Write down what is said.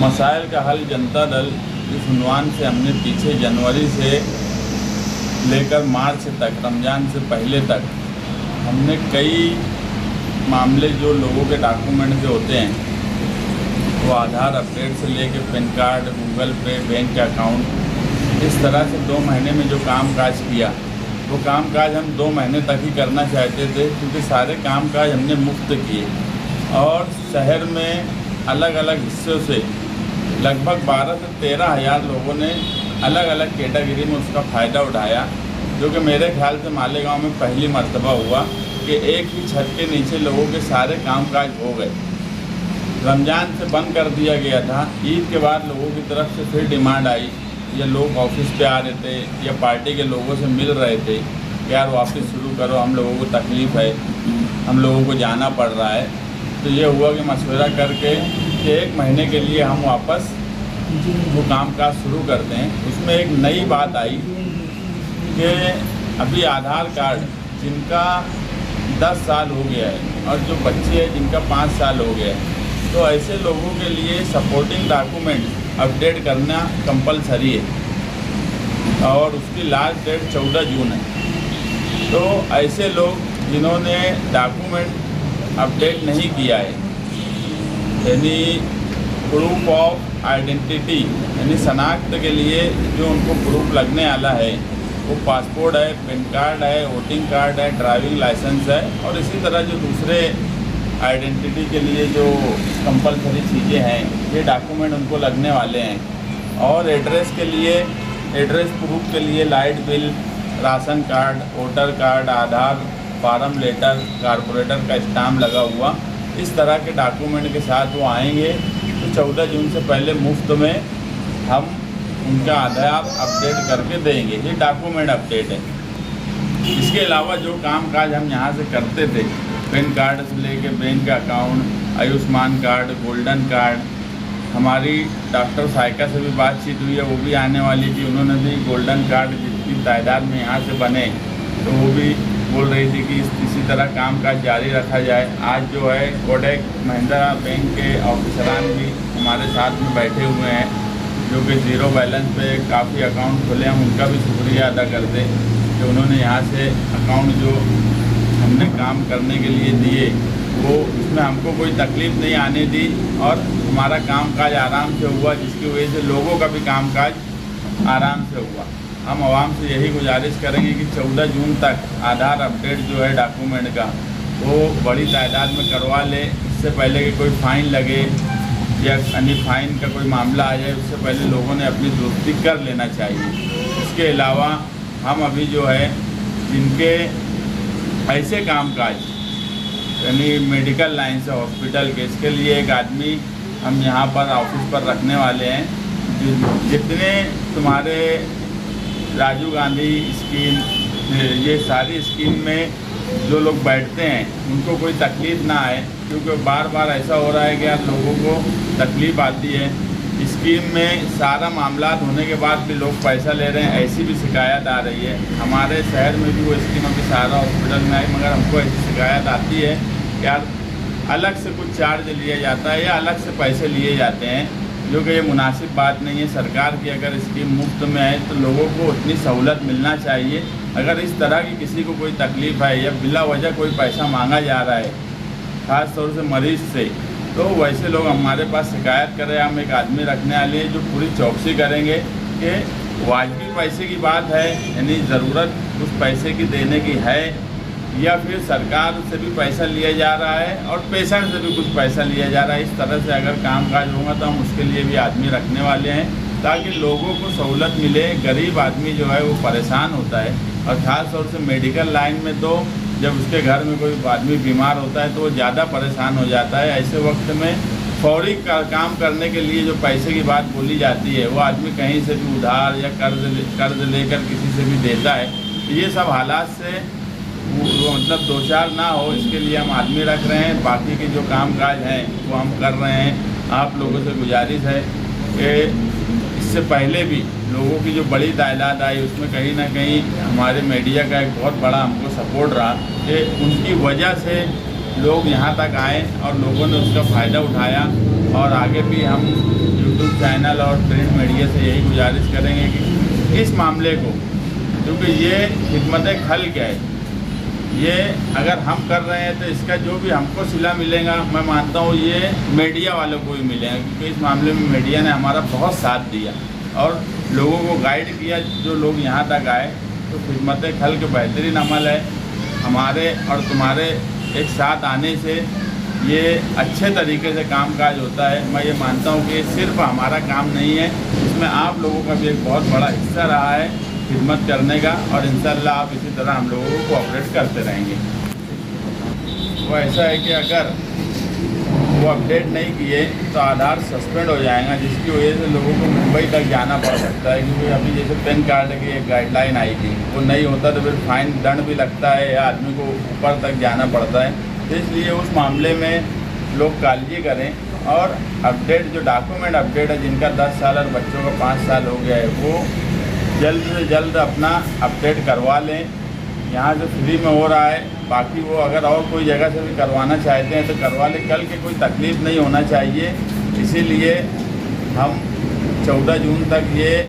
मसाइल का हल जनता दल इस उन्वान से हमने पीछे जनवरी से लेकर मार्च तक, रमज़ान से पहले तक हमने कई मामले जो लोगों के डॉक्यूमेंट के होते हैं वो आधार अपडेट से लेकर पैन कार्ड, गूगल पे, बैंक अकाउंट, इस तरह से 2 महीने में जो कामकाज किया वो कामकाज हम 2 महीने तक ही करना चाहते थे, क्योंकि सारे कामकाज हमने मुफ्त किए और शहर में अलग अलग हिस्सों से लगभग 12 से 13 हज़ार लोगों ने अलग अलग कैटेगरी में उसका फ़ायदा उठाया, जो कि मेरे ख्याल से मालेगांव में पहली मर्तबा हुआ कि एक ही छत के नीचे लोगों के सारे कामकाज हो गए। रमज़ान से बंद कर दिया गया था, ईद के बाद लोगों की तरफ से फिर डिमांड आई, या लोग ऑफिस पे आ रहे थे या पार्टी के लोगों से मिल रहे थे कि यार वापस शुरू करो, हम लोगों को तकलीफ़ है, हम लोगों को जाना पड़ रहा है। तो ये हुआ कि मशवरा करके कि 1 महीने के लिए हम वापस वो कामकाज शुरू करते हैं। उसमें एक नई बात आई कि अभी आधार कार्ड जिनका 10 साल हो गया है और जो बच्चे हैं जिनका 5 साल हो गया है, तो ऐसे लोगों के लिए सपोर्टिंग डॉक्यूमेंट अपडेट करना कंपलसरी है और उसकी लास्ट डेट 14 जून है। तो ऐसे लोग जिन्होंने डॉक्यूमेंट अपडेट नहीं किया है, यानी प्रूफ ऑफ आइडेंटिटी यानी शनाख्त के लिए जो उनको प्रूफ लगने वाला है वो पासपोर्ट है, पैन कार्ड है, वोटिंग कार्ड है, ड्राइविंग लाइसेंस है और इसी तरह जो दूसरे आइडेंटिटी के लिए जो कंपलसरी चीज़ें हैं, ये डॉक्यूमेंट उनको लगने वाले हैं। और एड्रेस के लिए, एड्रेस प्रूफ के लिए light bill, ration card, voter card, Aadhaar, form letter, corporator का स्टाम्प लगा हुआ, इस तरह के डॉक्यूमेंट के साथ वो आएंगे तो 14 जून से पहले मुफ्त में हम उनका आधार अपडेट करके देंगे। ये डॉक्यूमेंट अपडेट है। इसके अलावा जो कामकाज हम यहाँ से करते थे, पैन कार्ड से लेके bank account, Ayushman card, golden card, हमारी डॉक्टर साइका से भी बातचीत हुई है, वो भी आने वाली थी। उन्होंने भी गोल्डन कार्ड जितनी तादाद में यहाँ से बने तो वो भी बोल रही थी कि इसी तरह कामकाज जारी रखा जाए। आज जो है कोटक महिंद्रा बैंक के ऑफिसरान भी हमारे साथ में बैठे हुए हैं, जो कि ज़ीरो बैलेंस पे काफ़ी अकाउंट खुले, हम उनका भी शुक्रिया अदा करते कि उन्होंने यहाँ से अकाउंट जो हमने काम करने के लिए दिए वो उसमें हमको कोई तकलीफ़ नहीं आने दी और हमारा कामकाज आराम से हुआ, जिसकी वजह से लोगों का भी कामकाज आराम से हुआ। हम आवाम से यही गुजारिश करेंगे कि 14 जून तक आधार अपडेट जो है डॉक्यूमेंट का वो बड़ी तादाद में करवा ले, इससे पहले कि कोई फ़ाइन लगे या अन्य फ़ाइन का कोई मामला आ जाए, उससे पहले लोगों ने अपनी दुरुस्ती कर लेना चाहिए। इसके अलावा हम अभी जो है जिनके ऐसे कामकाज यानी मेडिकल लाइन से हॉस्पिटल के, इसके लिए एक आदमी हम यहाँ पर ऑफिस पर रखने वाले हैं। जितने तुम्हारे राजीव गांधी स्कीम, ये सारी स्कीम में जो लोग बैठते हैं उनको कोई तकलीफ़ ना आए, क्योंकि बार बार ऐसा हो रहा है कि यार लोगों को तकलीफ़ आती है। स्कीम में सारा मामला होने के बाद भी लोग पैसा ले रहे हैं, ऐसी भी शिकायत आ रही है। हमारे शहर में भी वो स्कीम अभी सारा हॉस्पिटल में आई, मगर हमको ऐसी शिकायत आती है कि यार अलग से कुछ चार्ज लिया जाता है या अलग से पैसे लिए जाते हैं, जो कि ये मुनासिब बात नहीं है। सरकार की अगर स्कीम मुफ्त में है तो लोगों को उतनी सहूलत मिलना चाहिए। अगर इस तरह की किसी को कोई तकलीफ़ है या बिला वजह कोई पैसा मांगा जा रहा है, ख़ास तौर से मरीज़ से, तो वैसे लोग हमारे पास शिकायत करें। हम एक आदमी रखने वाले हैं जो पूरी चौकसी करेंगे कि वाजिबी पैसे की बात है, यानी ज़रूरत उस पैसे की देने की है, या फिर सरकार से भी पैसा लिया जा रहा है और पेशेंट से भी कुछ पैसा लिया जा रहा है। इस तरह से अगर कामकाज होगा तो हम उसके लिए भी आदमी रखने वाले हैं, ताकि लोगों को सहूलत मिले। गरीब आदमी जो है वो परेशान होता है, और ख़ास तौर से मेडिकल लाइन में तो जब उसके घर में कोई आदमी बीमार होता है तो वो ज़्यादा परेशान हो जाता है। ऐसे वक्त में फौरी काम करने के लिए जो पैसे की बात बोली जाती है, वो आदमी कहीं से भी उधार या कर्ज लेकर किसी से भी देता है। ये सब हालात से वो मतलब दो चार ना हो, इसके लिए हम आदमी रख रहे हैं। बाकी के जो कामकाज हैं वो हम कर रहे हैं। आप लोगों से गुजारिश है कि इससे पहले भी लोगों की जो बड़ी तादाद आई, उसमें कहीं ना कहीं हमारे मीडिया का एक बहुत बड़ा हमको सपोर्ट रहा कि उनकी वजह से लोग यहाँ तक आए और लोगों ने उसका फ़ायदा उठाया। और आगे भी हम चैनल और प्रिंट मीडिया से यही गुजारिश करेंगे कि इस मामले को, क्योंकि ये खिदमत खल्क़ है, ये अगर हम कर रहे हैं तो इसका जो भी हमको सिला मिलेगा, मैं मानता हूँ ये मीडिया वालों को भी मिलेगा, क्योंकि इस मामले में मीडिया ने हमारा बहुत साथ दिया और लोगों को गाइड किया। जो लोग यहाँ तक आए तो खिदमत खल्क़ बेहतरीन अमल है। हमारे और तुम्हारे एक साथ आने से ये अच्छे तरीके से कामकाज होता है। मैं ये मानता हूँ कि सिर्फ हमारा काम नहीं है, इसमें आप लोगों का भी एक बहुत बड़ा हिस्सा रहा है खिदमत करने का, और इंशाअल्लाह आप इसी तरह हम लोगों को कोऑपरेट करते रहेंगे। वो ऐसा है कि अगर वो अपडेट नहीं किए तो आधार सस्पेंड हो जाएगा, जिसकी वजह से लोगों को मुंबई तक जाना पड़ सकता है। क्योंकि अभी जैसे पैन कार्ड की एक गाइडलाइन आई थी, वो नहीं होता तो फिर फाइन दंड भी लगता है या आदमी को ऊपर तक जाना पड़ता है। तो इसलिए उस मामले में लोग काळजी करें और अपडेट, जो डॉक्यूमेंट अपडेट है जिनका 10 साल और बच्चों का 5 साल हो गया है, वो जल्द से जल्द अपना अपडेट करवा लें। यहाँ से फ्री में हो रहा है, बाकी वो अगर और कोई जगह से भी करवाना चाहते हैं तो करवा लें। कल के कोई तकलीफ़ नहीं होना चाहिए, इसीलिए हम 14 जून तक ये